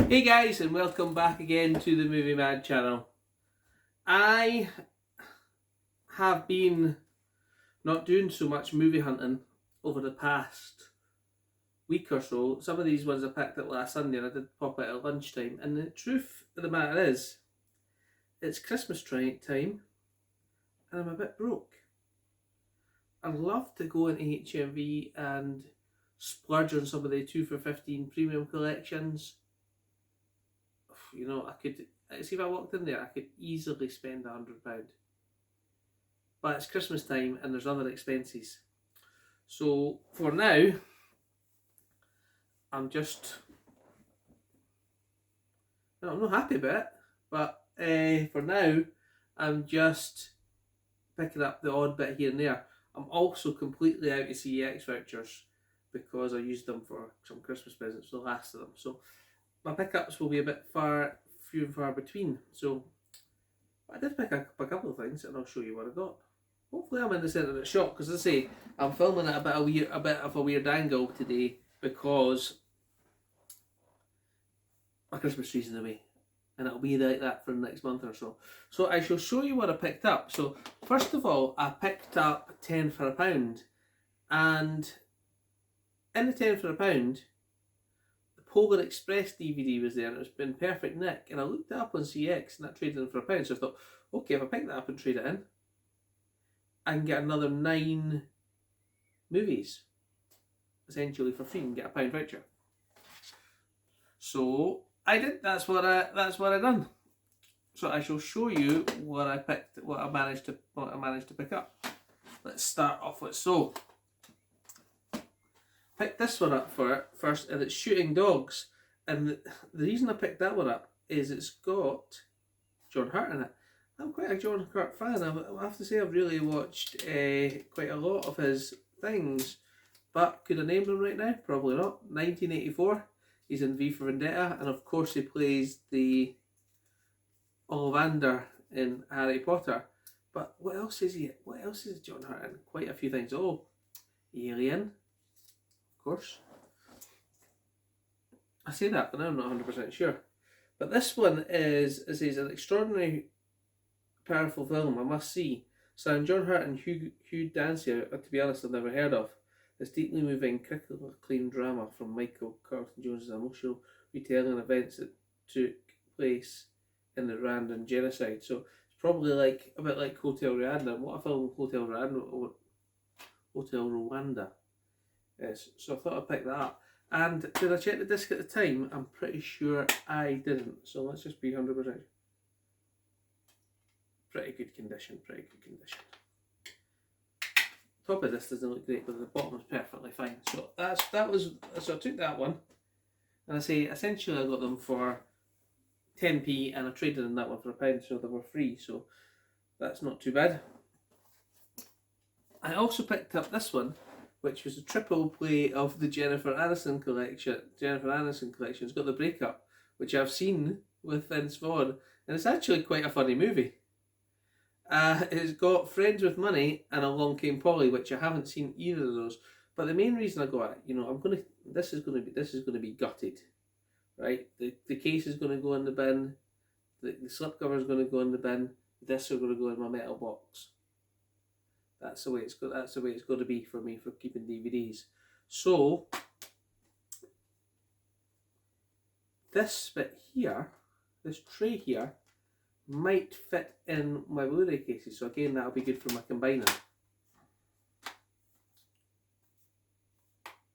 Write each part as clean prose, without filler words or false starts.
Hey guys, and welcome back again to the Movie Mad channel. I have been not doing so much movie hunting over the past week or so. Some of these ones I picked up last Sunday and I did pop out at lunchtime. And the truth of the matter is, it's Christmas time and I'm a bit broke. I'd love to go into HMV and splurge on some of the 2 for 15 premium collections. You know, I could see if I walked in there, I could easily spend £100. But it's Christmas time and there's other expenses. So for now, I'm not happy about it. But for now, I'm just picking up the odd bit here and there. I'm also completely out of CEX vouchers because I used them for some Christmas presents, the last of them. So my pickups will be a bit few and far between. So I did pick up a couple of things, and I'll show you what I got. Hopefully, I'm in the centre of the shot because, as I say, I'm filming at a bit of a weird angle today because my Christmas tree's in the way, and it'll be like that for the next month or so. So I shall show you what I picked up. So first of all, I picked up 10 for £1, and in the 10 for £1. Polar Express DVD was there and it was in perfect nick, and I looked it up on CX and that traded in for £1. So I thought, okay, if I pick that up and trade it in, I can get another 9 movies essentially for free and get a £1 voucher. So I did. That's what I done. So I shall show you what I picked, what I managed to pick up. Let's start off with picked this one up first, and it's Shooting Dogs. And the reason I picked that one up is it's got John Hurt in it. I'm quite a John Hurt fan. I have to say I've really watched quite a lot of his things, but could I name them right now? Probably not. 1984, he's in V for Vendetta, and of course he plays the Ollivander in Harry Potter. But what else is he? What else is John Hurt in? Quite a few things. Oh, Alien. Course. I say that, but I'm not 100% sure. But this one is an extraordinary, powerful film, I must see. Starring John Hurt and Hugh Dancy, to be honest, I've never heard of. This deeply moving, critically acclaimed drama from Michael Carlton Jones' emotional retelling events that took place in the Rwandan genocide. So it's probably like a bit like Hotel Rwanda. What a film Hotel Rwanda. Yes, so I thought I'd pick that up. And did I check the disc at the time? I'm pretty sure I didn't. So let's just be 100%. Pretty good condition. Top of this doesn't look great, but the bottom is perfectly fine. So so I took that one, and I say essentially I got them for 10p, and I traded in that one for £1, so they were free. So that's not too bad. I also picked up this one, which was a triple play of the Jennifer Aniston collection. It's got the Breakup, which I've seen with Vince Vaughn, and it's actually quite a funny movie. It's got Friends with Money and Along Came Polly, which I haven't seen either of those. But the main reason I got it, this is going to be gutted, right? The case is going to go in the bin, the slipcover is going to go in the bin, the discs are going to go in my metal box. That's the way it's got to be for me for keeping DVDs. So this bit here, this tray here, might fit in my Blu-ray cases. So again, that'll be good for my combiner.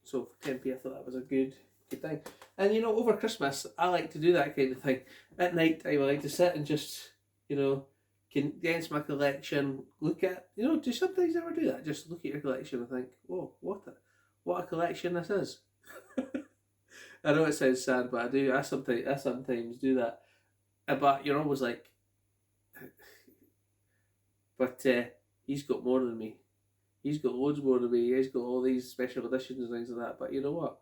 So for 10p, I thought that was a good thing. And over Christmas, I like to do that kind of thing. At night time, I like to sit and just, condense my collection, look at, do some things ever do that? Just look at your collection and think, whoa, what a collection this is. I know it sounds sad, but I do. I sometimes do that. But you're always like, but he's got more than me. He's got loads more than me. He's got all these special editions and things like that. But you know what?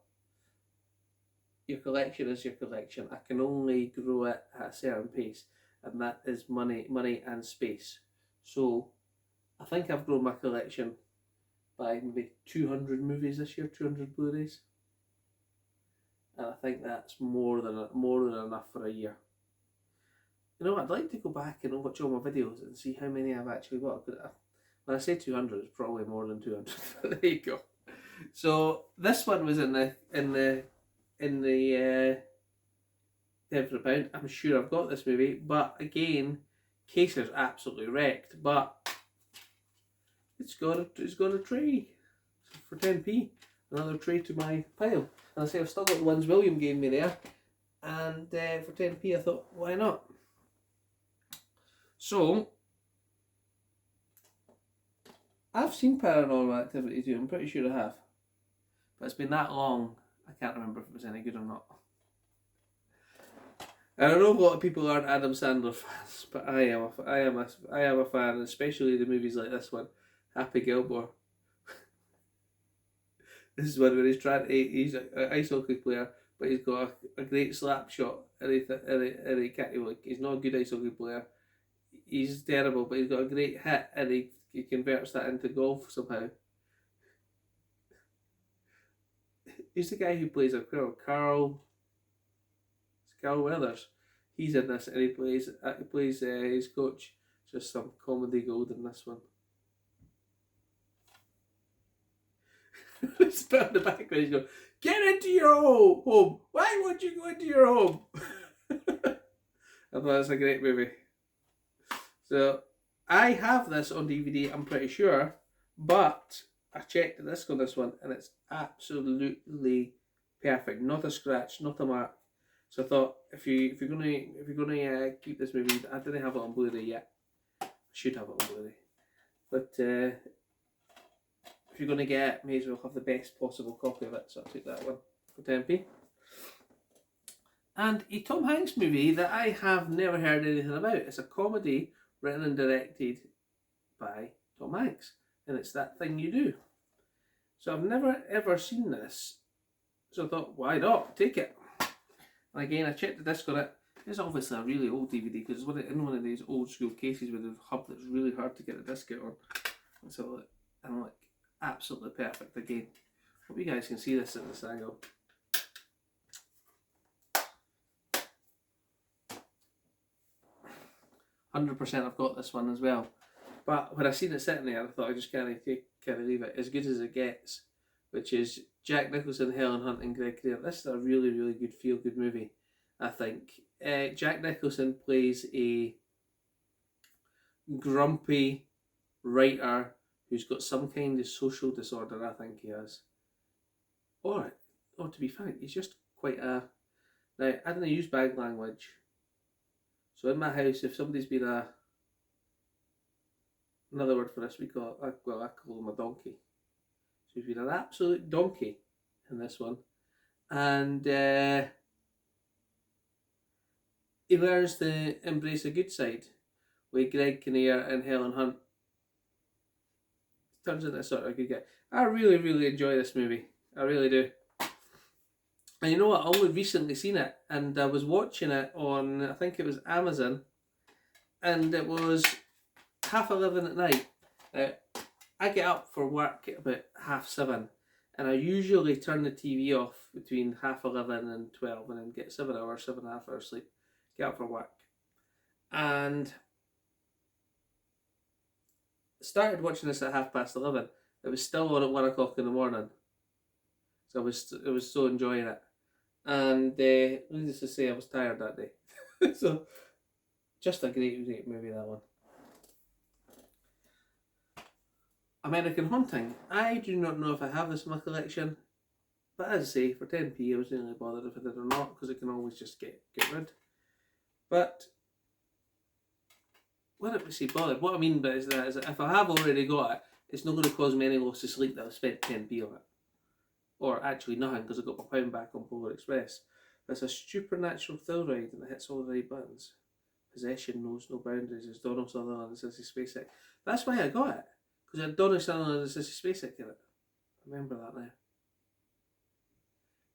Your collection is your collection. I can only grow it at a certain pace, and that is money and space. So I think I've grown my collection by maybe 200 movies this year, 200 Blu-rays. and I think that's more than enough for a year. You know, I'd like to go back and watch all my videos and see how many I've actually got. When I say 200, it's probably more than 200. There you go. So this one was in the £10 for a pound. I'm sure I've got this movie, but again, Caser's absolutely wrecked. But it's got a tray for 10p. Another tray to my pile. And I say I've still got the ones William gave me there, and for 10p I thought, why not? So I've seen Paranormal Activity 2, I'm pretty sure I have. But it's been that long, I can't remember if it was any good or not. And I know a lot of people aren't Adam Sandler fans, but I am a fan, especially the movies like this one, Happy Gilbert. This is one where he's an ice hockey player, but he's got a great slap shot, and he can't, he's not a good ice hockey player. He's terrible, but he's got a great hit, and he converts that into golf somehow. He's the guy who plays Carl Weathers. He's in this, and he plays his coach. Just some comedy gold in this one. It's in the background. He's going, "Get into your home. Why would you go into your home?" I thought it's a great movie. So I have this on DVD, I'm pretty sure, but I checked the disc on this one, and it's absolutely perfect. Not a scratch, not a mark. So I thought, if you're gonna keep this movie, I didn't have it on Blu-ray yet. I should have it on Blu-ray, but if you're gonna get it, may as well have the best possible copy of it. So I'll take that one for 10p. And a Tom Hanks movie that I have never heard anything about. It's a comedy written and directed by Tom Hanks, and it's That Thing You Do. So I've never ever seen this, so I thought, why not? Take it. And again, I checked the disc on it. It's obviously a really old DVD because it's in one of these old school cases with a hub that's really hard to get the disc out on. And so I'm like, absolutely perfect again. Hope you guys can see this at this angle. %, I've got this one as well. But when I seen it sitting there, I thought I just can't leave it. As Good as It Gets, which is Jack Nicholson, Helen Hunt and Greg Kinnear. This is a really, really good feel-good movie, I think. Jack Nicholson plays a grumpy writer who's got some kind of social disorder, I think he has. Or to be frank, he's just quite a... Now, I don't use bad language. So in my house, if somebody's been another word for this, I call him a donkey. So he's been an absolute donkey in this one. And he learns to embrace a good side with Greg Kinnear and Helen Hunt. Turns into a sort of good guy. I really, really enjoy this movie. I really do. And you know what? I only recently seen it, and I was watching it on, I think it was Amazon, and it was 11:30 at night. I get up for work at about 7:30, and I usually turn the TV off between 11:30 and 12, and then get 7.5 hours sleep. Get up for work, and started watching this at 11:30. It was still on at 1 o'clock in the morning, so I was so enjoying it. And needless to say, I was tired that day. So just a great movie, that one. American Haunting. I do not know if I have this in my collection, but as I say, for 10p I wasn't really bothered if I did or not, because I can always just get rid. But what I mean by is that if I have already got it, it's not going to cause me any loss of sleep that I've spent 10p on it. Or actually nothing, because I got my pound back on Polar Express. But it's a supernatural thrill ride, and it hits all the right buttons. Possession knows no boundaries. It's Donald Sutherland and Sissy Spacek. That's why I got it, because it had Donald Sutherland and Sissy Spacek in it. I remember that now.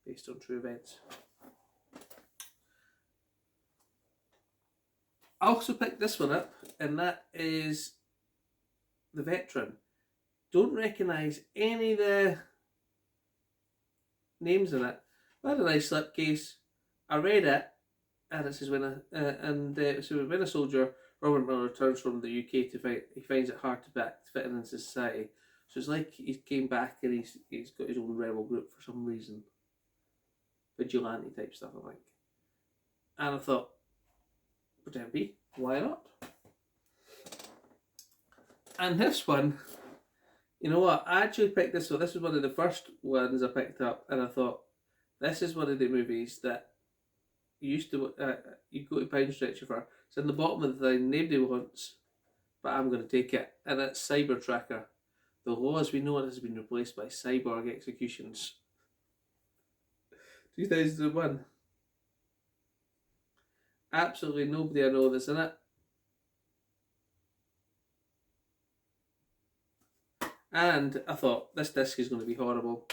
Based on true events. I also picked this one up, and that is The Veteran. Don't recognise any of the names in it, I had a nice slipcase. I read it, and it says when a soldier Robert Miller returns from the UK to fight, he finds it hard to fit in into society. So it's like he came back and he's got his own rebel group for some reason, vigilante type stuff, I think. And I thought, pretend be, why not? And this one, you know what? I actually picked this one. This was one of the first ones I picked up, and I thought, this is one of the movies that you used to you go to Pound Stretcher for. It's in the bottom of the thing. Nobody wants, but I'm going to take it. And it's Cyber Tracker. The law as we know it has been replaced by cyborg executions. 2001. Absolutely nobody I know that's in it. And I thought, this disc is going to be horrible.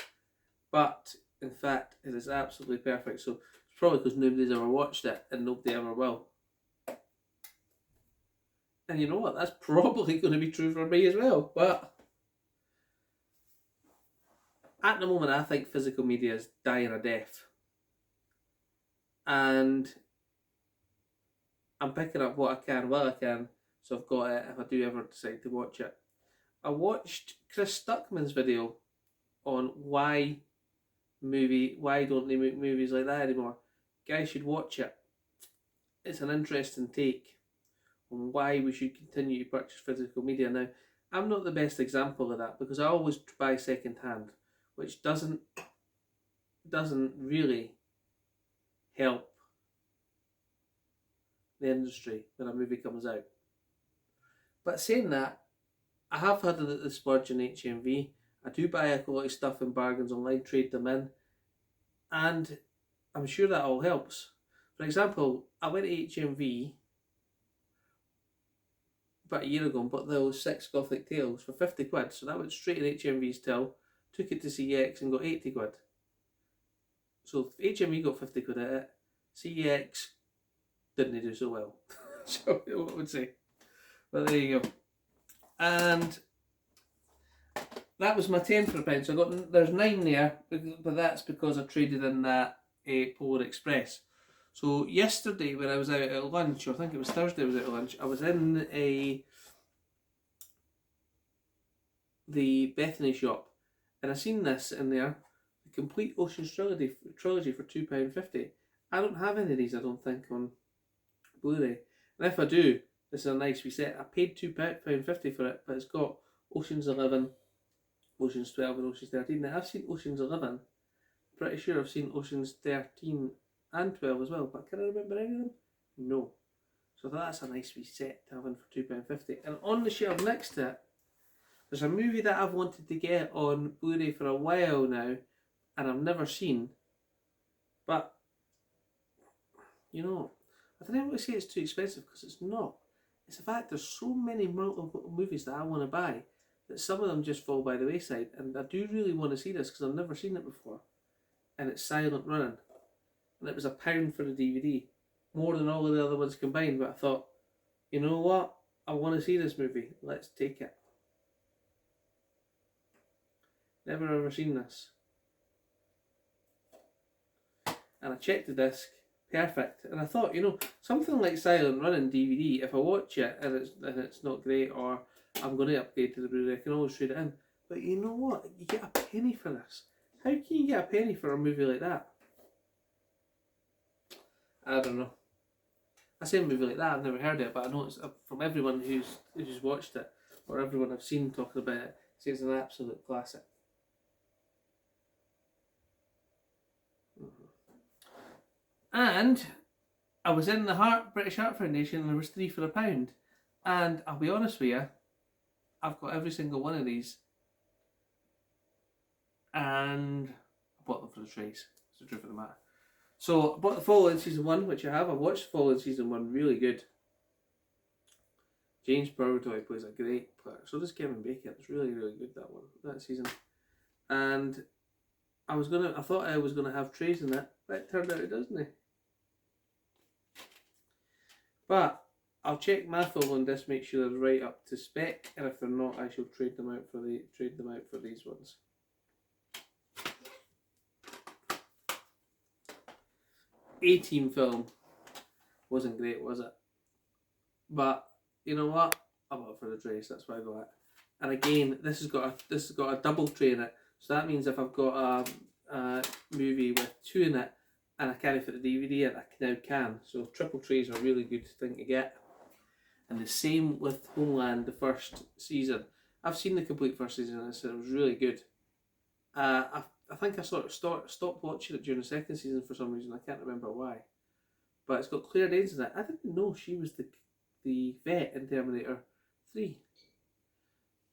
But, in fact, it is absolutely perfect. So, it's probably because nobody's ever watched it and nobody ever will. And you know what? That's probably going to be true for me as well. But, at the moment, I think physical media is dying a death. And I'm picking up what I can while I can. So I've got it if I do ever decide to watch it. I watched Chris Stuckman's video on why don't they make movies like that anymore. Guys should watch it. It's an interesting take on why we should continue to purchase physical media. Now, I'm not the best example of that because I always buy second hand, which doesn't really help the industry when a movie comes out. But saying that, I have had the splurge in HMV. I do buy a lot of stuff in bargains online, trade them in, and I'm sure that all helps. For example, I went to HMV about a year ago and bought those 6 Gothic Tales for 50 quid. So that went straight in HMV's till, took it to CEX and got 80 quid. So HMV got 50 quid at it, CEX didn't do so well. So what would say? But there you go. And that was my 10 for a pound. So there's 9 there, but that's because I traded in that Polar Express. So yesterday when I was out at lunch, or I think it was Thursday I was out at lunch, I was in the Bethany shop, and I seen this in there, the complete Ocean's Trilogy for £2.50. I don't have any of these, I don't think, on Blu-ray. And if I do, this is a nice wee set. I paid £2.50 for it, but it's got Ocean's 11, Ocean's 12 and Ocean's 13. Now I've seen Ocean's 11. Pretty sure I've seen Ocean's 13 and 12 as well, but can I remember any of them? No. So that's a nice wee set to have in for £2.50. And on the shelf next to it, there's a movie that I've wanted to get on Blu-ray for a while now, and I've never seen. But, you know, I don't want to say it's too expensive, because it's not. It's the fact there's so many movies that I want to buy that some of them just fall by the wayside, and I do really want to see this because I've never seen it before. And it's Silent Running, and it was £1 for the DVD, more than all of the other ones combined. But I thought, you know what, I want to see this movie, let's take it. Never ever seen this, and I checked the disc. Perfect. And I thought, you know, something like Silent Running DVD, if I watch it and it's not great, or I'm going to upgrade to the Blu-ray, I can always trade it in. But you know what? You get a penny for this. How can you get a penny for a movie like that? I don't know. I say a movie like that, I've never heard it, but I know it's from everyone who's watched it, or everyone I've seen talking about it, says it's an absolute classic. And I was in the British Heart Foundation, and there was 3 for £1. And I'll be honest with you, I've got every single one of these, and I bought them for the trays. It's the truth of the matter. So I bought the Fallen Season 1, which I have. I watched Fallen Season 1, really good. James Burtoy plays a great player. So does Kevin Bacon. It's really, really good, that season. And I thought I was gonna have trays in it, but it turned out it doesn't. But I'll check math on this, make sure they're right up to spec, and if they're not, I shall trade them out for these ones. A-Team film wasn't great, was it? But you know what? I'm up for the trace. That's why I got it. And again, this has got a double tray in it. So that means if I've got a movie with two in it and I can't fit the DVD in, I now can. So triple trays are a really good thing to get. And the same with Homeland, the first season. I've seen the complete first season and it was really good. I think I sort of stopped watching it during the second season for some reason. I can't remember why. But it's got Claire Danes in it. I didn't know she was the vet in Terminator 3.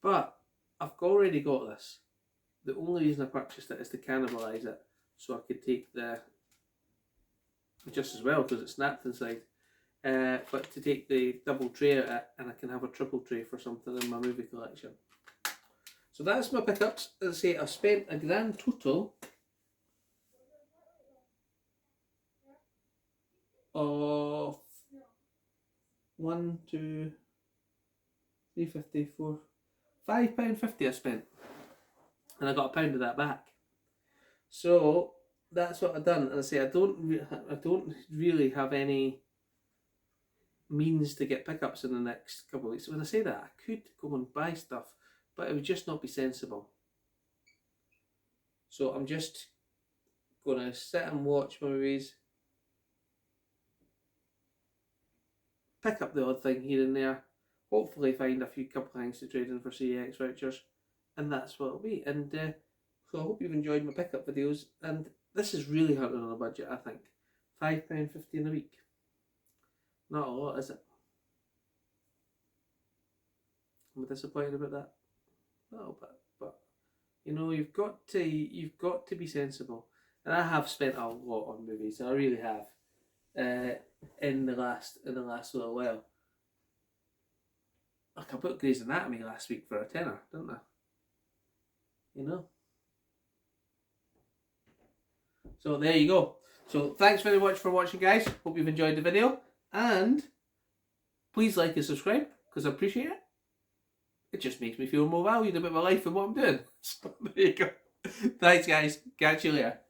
But I've already got this. The only reason I purchased it is to cannibalise it, so I could take the, just as well because it snapped inside, but to take the double tray out of it and I can have a triple tray for something in my movie collection. So that's my pickups. As I say, I've spent a grand total of £5.50 I spent, and I got £1 of that back. So that's what I've done. And I say I don't really have any means to get pickups in the next couple of weeks. When I say that, I could go and buy stuff, but it would just not be sensible. So I'm just gonna sit and watch movies, pick up the odd thing here and there, hopefully find a few couple things to trade in for CEX vouchers, and that's what it'll be. And so I hope you've enjoyed my pickup videos, and this is really hunting on a budget, I think. £5.50 in a week. Not a lot, is it? Am I disappointed about that? A little bit, but you know, you've got to be sensible. And I have spent a lot on movies, I really have. In the last little while. Like I bought Grey's Anatomy last week for £10, didn't I? You know. So there you go. So thanks very much for watching, guys. Hope you've enjoyed the video, and please like and subscribe because I appreciate it. It just makes me feel more valued about my life and what I'm doing. So there you go. Thanks, guys. Catch you later.